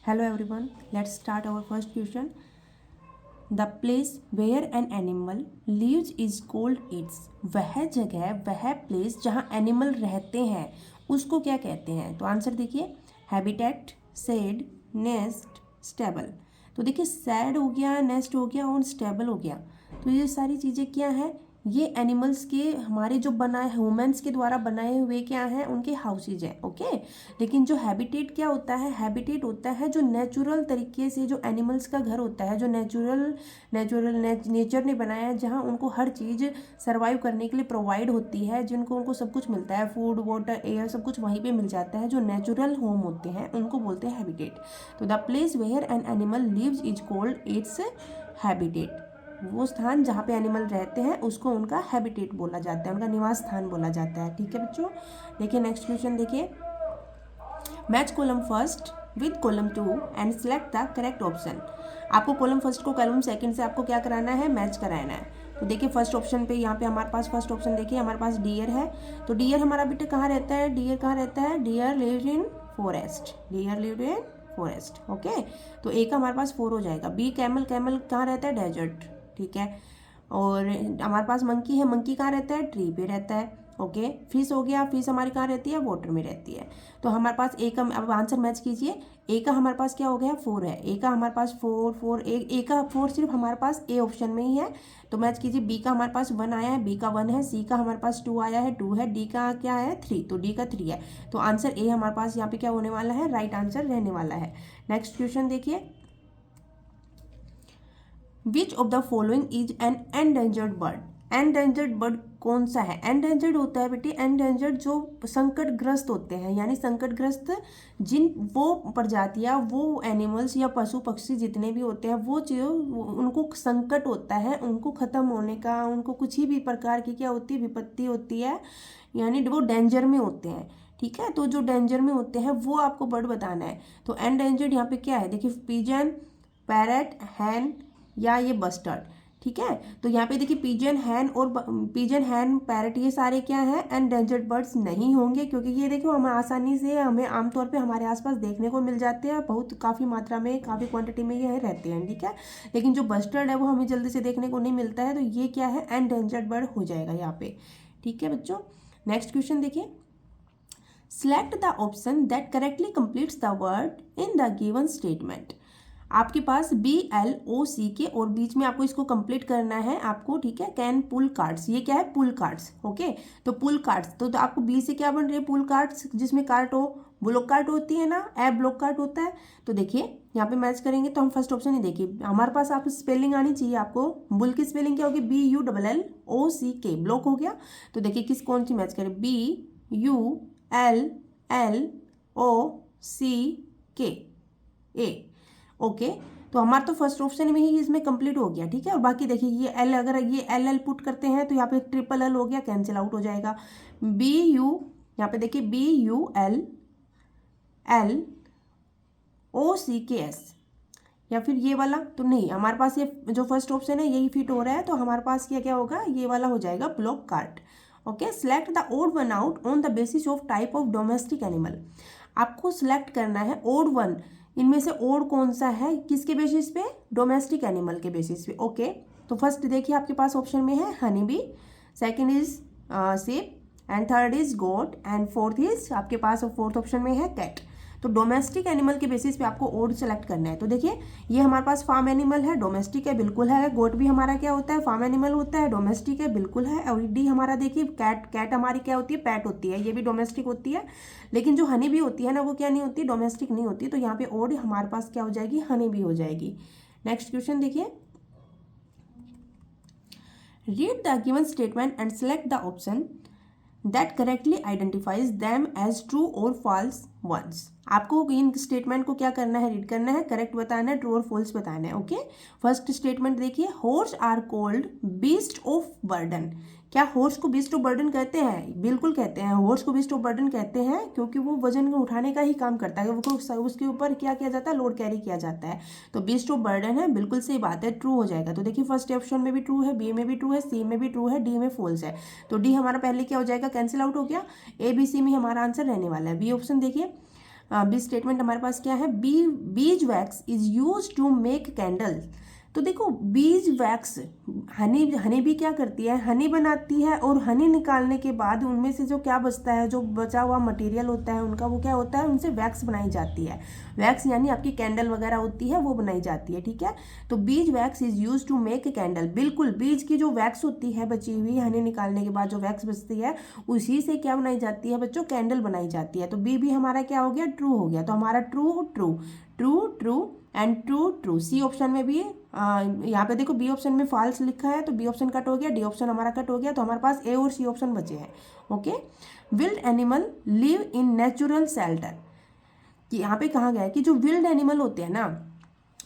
Hello everyone, let's start our first question. The place where an animal lives is called its. वह जगह, वह place जहाँ animal रहते हैं उसको क्या कहते हैं? तो आंसर देखिए, हैबिटेट, सेड, नेस्ट, स्टेबल। तो देखिए, सैड हो गया, नेस्ट हो गया और स्टेबल हो गया। तो ये सारी चीज़ें क्या हैं? ये एनिमल्स के हमारे जो बनाए ह्यूमंस के द्वारा बनाए हुए क्या हैं, उनके हाउसेज हैं। ओके, लेकिन जो हैबिटेट क्या होता है? हैबिटेट होता है जो नेचुरल तरीके से जो एनिमल्स का घर होता है, जो नेचर ने बनाया है, जहाँ उनको हर चीज़ सर्वाइव करने के लिए प्रोवाइड होती है, जिनको उनको सब कुछ मिलता है, फूड, वाटर, एयर, सब कुछ वहीं पे मिल जाता है। जो नेचुरल होम होते हैं उनको बोलते हैं हैबिटेट। तो the place where an animal lives is called its habitat. वो स्थान जहाँ पे एनिमल रहते हैं उसको उनका हैबिटेट बोला जाता है, उनका निवास स्थान बोला जाता है। ठीक है बच्चों, देखिए नेक्स्ट क्वेश्चन देखिए। Match column first with column 2 and select the correct option. आपको कॉलम फर्स्ट को कॉलम सेकंड से आपको क्या कराना है? मैच कराना है। तो देखिए फर्स्ट ऑप्शन पे यहाँ पे हमारे पास फर्स्ट ऑप्शन देखिए, हमारे पास डियर है। तो डियर हमारा बेटा कहाँ रहता है? डियर कहाँ रहता है? Deer lived in forest. Deer lived in forest. Okay, तो ए का हमारे पास 4 हो जाएगा। बी कैमल, कैमल कहाँ रहता है? डेजर्ट। ठीक है, और हमारे पास मंकी है, मंकी कहाँ रहता है? ट्री पे रहता है। ओके, फिश हो गया, फिश हमारी कहाँ रहती है? वाटर में रहती है। तो हमारे पास ए का, अब आंसर मैच कीजिए। ए का हमारे पास क्या हो गया? 4 है। ए का हमारे पास 4 ए का 4 सिर्फ हमारे पास ए ऑप्शन में ही है। तो मैच कीजिए। बी का हमारे पास 1 आया है, बी का 1 है। सी का हमारे पास 2 आया है, 2 है। डी का क्या है? 3, तो डी का 3 है। तो आंसर ए हमारे पास यहाँ पे क्या होने वाला है? राइट आंसर रहने वाला है। नेक्स्ट क्वेश्चन देखिए। Which of the following is an endangered bird? Endangered bird कौन सा है? एंडेंजर्ड होता है बेटी, एंडेंजर्ड जो संकटग्रस्त होते हैं, यानी संकटग्रस्त जिन वो प्रजातियां, वो एनिमल्स या पशु पक्षी जितने भी होते हैं, वो जो उनको संकट होता है, उनको खत्म होने का, उनको कुछ ही भी प्रकार की क्या होती है? विपत्ति होती है, यानी वो डेंजर में होते हैं। ठीक है, तो जो डेंजर में होते हैं वो आपको बर्ड बताना है। तो एंडेंजर्ड यहाँ पे क्या है? देखिए, पिजन, पैरट, हैन या ये बस्टर्ड। ठीक है, तो यहाँ पे देखिए पिजन, हैन और पिजन, हैन, पैरट ये सारे क्या हैं? एंडेंजर्ड बर्ड्स नहीं होंगे, क्योंकि ये देखो हमें आसानी से, हमें आमतौर पे हमारे आसपास देखने को मिल जाते हैं, बहुत काफ़ी मात्रा में, काफ़ी क्वांटिटी में ये रहते हैं। ठीक है, लेकिन जो बस्टर्ड है वो हमें जल्दी से देखने को नहीं मिलता है, तो ये क्या है? एंडेंजर्ड बर्ड हो जाएगा यहाँ पे। ठीक है बच्चों, नेक्स्ट क्वेश्चन देखिए। Select the option that correctly completes the word in the given statement. आपके पास BLOCK और बीच में आपको इसको कंप्लीट करना है आपको। ठीक है, कैन पुल कार्ड्स, ये क्या है? पुल कार्ड्स। ओके, तो पुल कार्ड्स, तो आपको बी से क्या बन रही है? पुल कार्ड्स, जिसमें कार्ट हो, ब्लॉक कार्ट होती है ना, ए ब्लॉक कार्ट होता है। तो देखिए यहाँ पे मैच करेंगे तो हम फर्स्ट ऑप्शन ही देखिए, हमारे पास आप स्पेलिंग आनी चाहिए आपको। बुल की स्पेलिंग क्या होगी? BULLOCK, ब्लॉक हो गया। तो देखिए किस कौन सी मैच करें? BULLOCK ओके, तो हमारा तो फर्स्ट ऑप्शन में ही इसमें कंप्लीट हो गया। ठीक है, और बाकी देखिए ये एल, अगर ये एल पुट करते हैं तो यहाँ पे ट्रिपल एल हो गया, कैंसिल आउट हो जाएगा। यहाँ पे देखिए BULLOCKS, या फिर ये वाला तो नहीं, हमारे पास ये जो फर्स्ट ऑप्शन है यही फिट हो रहा है, तो हमारे पास क्या क्या होगा? ये वाला हो जाएगा, bullock cart. Okay, select the odd one out on the basis of type of domestic animal. आपको सिलेक्ट करना है ओड वन, इनमें से ओड कौन सा है? किसके बेसिस पे? डोमेस्टिक एनिमल के बेसिस पे। ओके, तो फर्स्ट देखिए आपके पास ऑप्शन में है honey bee, second is sheep, and third is goat, and fourth is आपके पास फोर्थ ऑप्शन में है कैट। तो डोमेस्टिक एनिमल के बेसिस पे आपको ओड सेलेक्ट करना है। तो देखिए ये हमारे पास फार्म एनिमल है, डोमेस्टिक है, बिल्कुल है। गोट भी हमारा क्या होता है? फार्म एनिमल होता है, डोमेस्टिक है, बिल्कुल है। और डी हमारा देखिए कैट, कैट हमारी क्या होती है? पैट होती है, ये भी डोमेस्टिक होती है। लेकिन जो हनी भी होती है ना, वो क्या नहीं होती? डोमेस्टिक नहीं होती। तो यहाँ पे ओड हमारे पास क्या हो जाएगी? हनी भी हो जाएगी। नेक्स्ट क्वेश्चन देखिए। Read the given statement and select the option that correctly identifies them as true और फॉल्स वंस। आपको इन स्टेटमेंट को क्या करना है? रीड करना है, करेक्ट बताना है, ट्रू और फॉल्स बताना है। ओके, फर्स्ट स्टेटमेंट देखिए, horse are called beast of burden. क्या हॉर्स को बीस्ट ऑफ बर्डन कहते हैं? बिल्कुल कहते हैं, हॉर्स को बीस्ट ऑफ बर्डन कहते हैं, क्योंकि वो वजन को उठाने का ही काम करता है, उसके ऊपर क्या किया जाता है? लोड कैरी किया जाता है। तो बीस्ट ऑफ बर्डन है, बिल्कुल सही बात है, ट्रू हो जाएगा। तो देखिए फर्स्ट ऑप्शन में भी ट्रू है, बी में भी ट्रू है, सी में भी ट्रू है, डी में फॉल्स है। तो डी हमारा पहले क्या हो जाएगा? कैंसिल आउट हो गया। ए बी सी में हमारा आंसर रहने वाला है। बी ऑप्शन देखिए, बी स्टेटमेंट हमारे पास क्या है, beeswax is use to make candles. तो देखो बीज वैक्स, हनी भी क्या करती है, हनी बनाती है, और हनी निकालने के बाद उनमें से जो क्या बचता है, जो बचा हुआ मटेरियल होता है उनका, वो क्या होता है, उनसे वैक्स बनाई जाती है। वैक्स यानी आपकी कैंडल वगैरह होती है वो बनाई जाती है, ठीक है। तो beeswax is use to make candle, बिल्कुल बीज की जो वैक्स होती है बची हुई, हनी निकालने के बाद जो वैक्स बचती है उसी से क्या बनाई जाती है बच्चों, कैंडल बनाई जाती है। तो बी भी हमारा क्या हो गया, ट्रू हो गया। तो हमारा true true true true and true true. C option में भी यहाँ पे देखो बी ऑप्शन में फॉल्स लिखा है, तो बी ऑप्शन कट हो गया, डी ऑप्शन हमारा कट हो गया, तो हमारे पास ए और सी ऑप्शन बचे हैं। Okay, wild animal live in natural shelter, कि यहाँ पे कहा गया है कि जो विल्ड एनिमल होते हैं ना,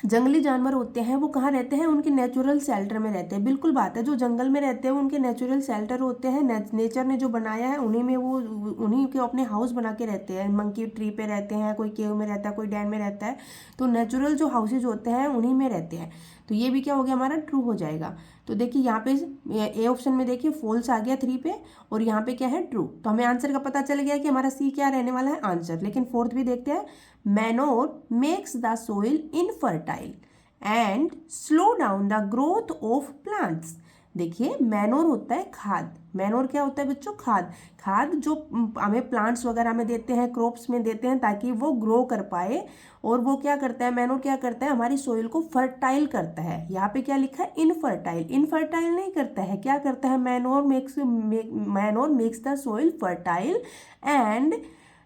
जंगली जानवर होते हैं, वो कहाँ रहते हैं, उनके नेचुरल शेल्टर में रहते हैं। बिल्कुल बात है, जो जंगल में रहते हैं उनके नेचुरल शेल्टर होते हैं, नेचर ने जो बनाया है उन्हीं में वो, उन्हीं के अपने हाउस बना के रहते हैं। मंकी ट्री पे रहते हैं, कोई केव में रहता है, कोई डैम में रहता है, तो नेचुरल जो हाउसेज होते हैं उन्हीं में रहते हैं। तो ये भी क्या हो गया हमारा, ट्रू हो जाएगा। तो देखिए यहाँ पे ए ऑप्शन में देखिए फॉल्स आ गया 3 पे, और यहाँ पे क्या है, ट्रू। तो हमें आंसर का पता चल गया कि हमारा सी क्या रहने वाला है आंसर। लेकिन फोर्थ भी देखते हैं, manure makes the soil infertile and slow down the growth of plants. देखिए मैनोर होता है खाद, मैनोर क्या होता है बच्चों, खाद। खाद जो हमें प्लांट्स वगैरह में देते हैं, क्रॉप्स में देते हैं, ताकि वो ग्रो कर पाए। और वो क्या करता है, मैनोर क्या करता है, हमारी सोइल को फर्टाइल करता है। यहाँ पे क्या लिखा है, इनफर्टाइल, इनफर्टाइल नहीं करता है, क्या करता है, manure makes the soil fertile and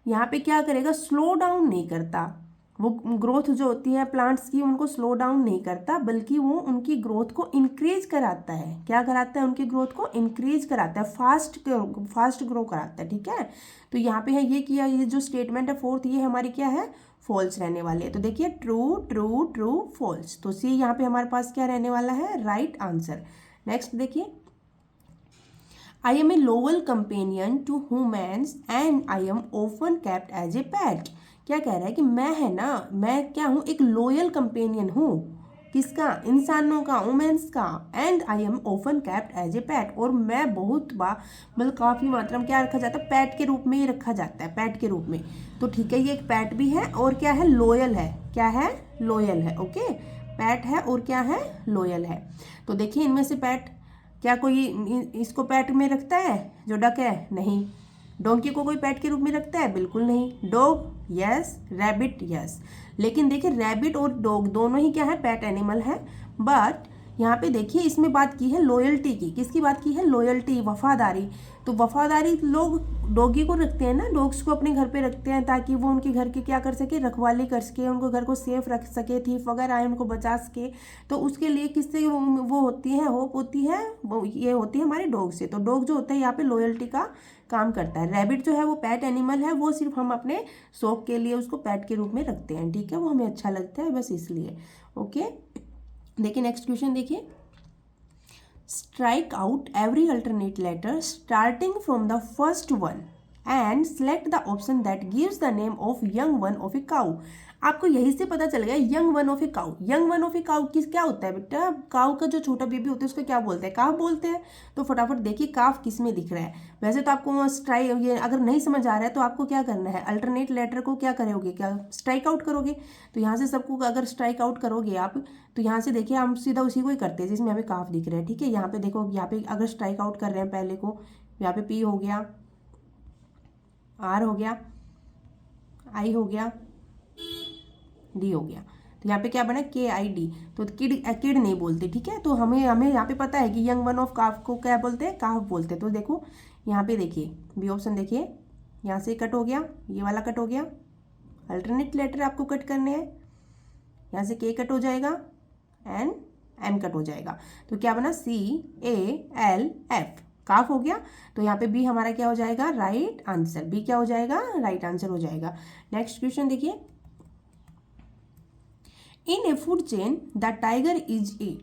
यहाँ पे क्या करेगा, स्लो डाउन नहीं करता। वो ग्रोथ जो होती है प्लांट्स की उनको स्लो डाउन नहीं करता, बल्कि वो उनकी ग्रोथ को इंक्रीज कराता है। क्या कराता है, उनकी ग्रोथ को इंक्रीज कराता है, फास्ट ग्रो कराता है, ठीक है। तो यहाँ पे है ये किया, ये जो स्टेटमेंट है फोर्थ, ये हमारी क्या है, फॉल्स रहने वाली है। तो देखिए ट्रू ट्रू ट्रू फॉल्स, तो सी यहाँ पे हमारे पास क्या रहने वाला है, राइट आंसर। नेक्स्ट देखिए, I am a loyal companion to humans and I am often kept as a pet. क्या कह रहा है कि मैं है ना, मैं क्या हूँ, एक लॉयल कंपेनियन हूँ, किसका, इंसानों का, वुमेन्स का, and I am often kept as a pet, और मैं बहुत मतलब काफ़ी मात्रा में क्या रखा जाता है, पैट के रूप में ही रखा जाता है, पैट के रूप में। तो ठीक है, ये एक पैट भी है और क्या है, लॉयल है, क्या है, लॉयल है। ओके, पैट है और क्या है, लॉयल है। तो देखिए इनमें से पैट, क्या कोई इसको पैट में रखता है, जो डक है, नहीं। डोंकी को कोई पेट के रूप में रखता है, बिल्कुल नहीं। Dog yes, rabbit yes. लेकिन देखिए रैबिट और डॉग दोनों ही क्या है, पेट एनिमल है। बट यहाँ पे देखिए इसमें बात की है लॉयल्टी की, किसकी बात की है, लॉयल्टी, वफादारी। तो वफादारी लोग डॉगी को रखते हैं ना, डॉग्स को अपने घर पे रखते हैं ताकि वो उनके घर की क्या कर सके, रखवाली कर सके, उनको घर को सेफ रख सके, थीफ वगैरह आए उनको बचा सके। तो उसके लिए किससे वो होती है, होप होती है, वो ये होती है हमारे डॉग से। तो डॉग जो होता है यहाँ पे लॉयल्टी का काम करता है। रैबिट जो है वो पेट एनिमल है, वो सिर्फ हम अपने शौक के लिए उसको पेट के रूप में रखते हैं, ठीक है, वो हमें अच्छा लगता है बस इसलिए। ओके, देखिए नेक्स्ट क्वेश्चन देखिए, strike out every alternate letter starting from the first one and select the option that gives the name of young one of a cow. आपको यही से पता चल गया young one of a cow. Young one of a cow किस क्या होता है बेटा, काउ का जो छोटा बेबी होता है उसको क्या बोलते हैं, काफ बोलते हैं। तो फटाफट देखिए काफ किस में दिख रहा है। वैसे तो आपको स्ट्राइक, ये अगर नहीं समझ आ रहा है तो आपको क्या करना है, अल्टरनेट लेटर को क्या करोगे, क्या स्ट्राइक आउट करोगे। तो यहाँ से सबको अगर स्ट्राइक आउट करोगे आप, तो यहाँ से देखिए हम सीधा उसी को ही करते हैं जिसमें हमें काफ दिख रहा है, ठीक है। यहाँ पे देखो, यहाँ पे अगर स्ट्राइक आउट कर रहे हैं पहले को, यहाँ पे पी हो गया, आर हो गया, आई हो गया, डी हो गया। तो यहाँ पे क्या बना, KID। तो किड नहीं बोलते, ठीक है। तो हमें यहाँ पे पता है कि यंग वन ऑफ काफ को क्या बोलते हैं, काफ बोलते हैं। तो देखो यहाँ पे देखिए बी ऑप्शन देखिए, यहाँ से कट हो गया, ये वाला कट हो गया, अल्टरनेट लेटर आपको कट करने हैं। यहाँ से K कट हो जाएगा एंड M कट हो जाएगा। तो क्या बना, CALF, काफ हो गया। तो यहाँ पे बी हमारा क्या हो जाएगा, राइट आंसर। बी क्या हो जाएगा, राइट आंसर हो जाएगा। नेक्स्ट क्वेश्चन देखिए, in a food chain the tiger is a.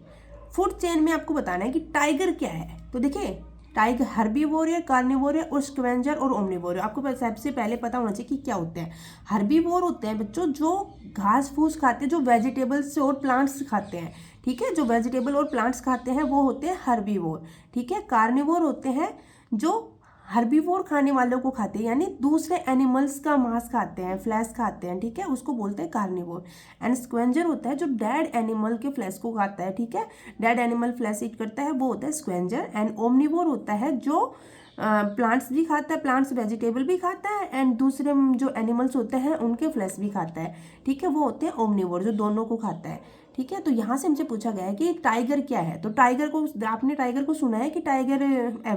Food chain में आपको बताना है कि टाइगर क्या है। तो देखिए टाइगर हर्बीवोर है, कार्निवोर है और स्कैवेंजर और ओमनिवोर है। आपको सबसे पहले पता होना चाहिए कि क्या होते हैं। हर्बीवोर होते हैं बच्चों जो घास फूस खाते हैं, जो वेजिटेबल्स और प्लांट्स खाते हैं, ठीक है। जो वेजिटेबल और प्लांट्स खाते हैं वो होते हैं हर्बीवोर, ठीक है। कार्निवोर होते हैं जो हर्बीवोर खाने वालों को खाते हैं, यानी दूसरे एनिमल्स का मांस खाते हैं, फ्लैश खाते हैं, ठीक है, उसको बोलते हैं कार्निवोर। एंड स्क्वेंजर होता है जो डेड एनिमल के फ्लैश को खाता है, ठीक है, डेड एनिमल फ्लैश ईट करता है, वो होता है स्क्वेंजर। एंड ओमनिवोर होता है जो प्लांट्स भी खाता है, प्लांट्स वेजिटेबल भी खाता है, एंड दूसरे जो एनिमल्स होते हैं उनके फ्लैश भी खाता है, ठीक है, वो होते हैं ओमनिवोर, जो दोनों को खाता है, ठीक है। तो यहाँ से हमसे पूछा गया है कि टाइगर क्या है, तो टाइगर को, आपने टाइगर को सुना है कि टाइगर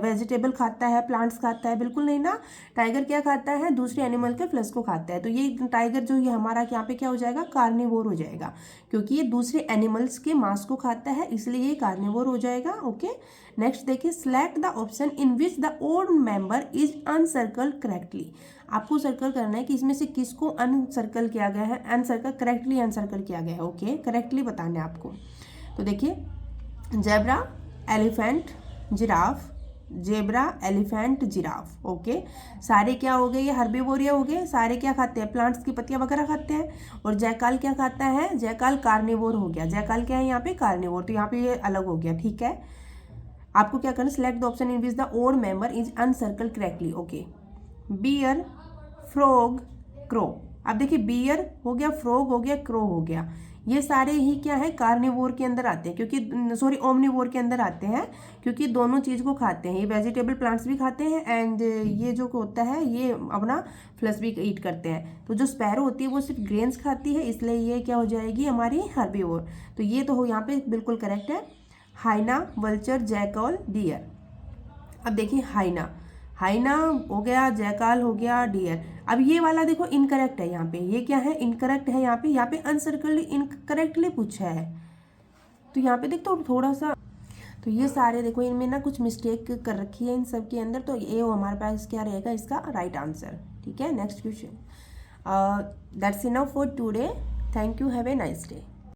वेजिटेबल खाता है, प्लांट्स खाता है, बिल्कुल नहीं ना। टाइगर क्या खाता है, दूसरे एनिमल के फ्लैश को खाता है। तो ये टाइगर जो ये हमारा यहाँ पे क्या हो जाएगा, कार्निवोर हो जाएगा, क्योंकि ये दूसरे एनिमल्स के मांस को खाता है, इसलिए ये कार्निवोर हो जाएगा। ओके, नेक्स्ट देखिए, select the option in which the odd member is encircle correctly. आपको सर्कल करना है कि इसमें से किसको अनसर्कल किया गया है, अनसर्कल करेक्टली अनसर्कल किया गया है। ओके, करेक्टली बताना है आपको। तो देखिए, zebra, elephant, giraffe, zebra, elephant, giraffe. Okay, सारे क्या हो गए, ये हर्बीवोरिया हो गए, सारे क्या खाते हैं, प्लांट्स की पत्तियां वगैरह खाते हैं। और जैकाल क्या खाता है, जैकाल कार्निवोर हो गया, जैकाल क्या है यहाँ पे, कार्निवोर, तो यहाँ पे ये अलग हो गया, ठीक है। आपको क्या करना, select the option in which the odd member is encircle correctly. Okay, bear, frog, crow. अब देखिए, बियर हो गया, फ्रॉग हो गया, क्रो हो गया, ये सारे ही क्या है, कार्निवोर के अंदर आते हैं, क्योंकि सॉरी ओमनिवोर के अंदर आते हैं, क्योंकि दोनों चीज़ को खाते हैं, ये वेजिटेबल प्लांट्स भी खाते हैं, एंड ये जो होता है ये अपना फ्लैश भी ईट करते हैं। तो जो स्पैरो होती है वो सिर्फ ग्रेन्स खाती है, इसलिए ये क्या हो जाएगी हमारी हर्बीवोर। तो ये तो हो यहाँ पे बिल्कुल करेक्ट है। हाइना, वल्चर, जैकल, डियर। अब देखिए, हाइना, हाइना हो गया, जैकाल हो गया, डियर। अब ये वाला देखो इनकरेक्ट है, यहाँ पे ये क्या है, इनकरेक्ट है, यहाँ पे अनसर्कल्ड इनकरेक्टली पूछा है। तो यहाँ पे देखो थोड़ा सा, तो ये सारे देखो इनमें ना कुछ मिस्टेक कर रखी है इन सब के अंदर, तो ये हमारे पास क्या रहेगा इसका राइट आंसर, ठीक है। Next question, that's enough for today, thank you, have a nice day.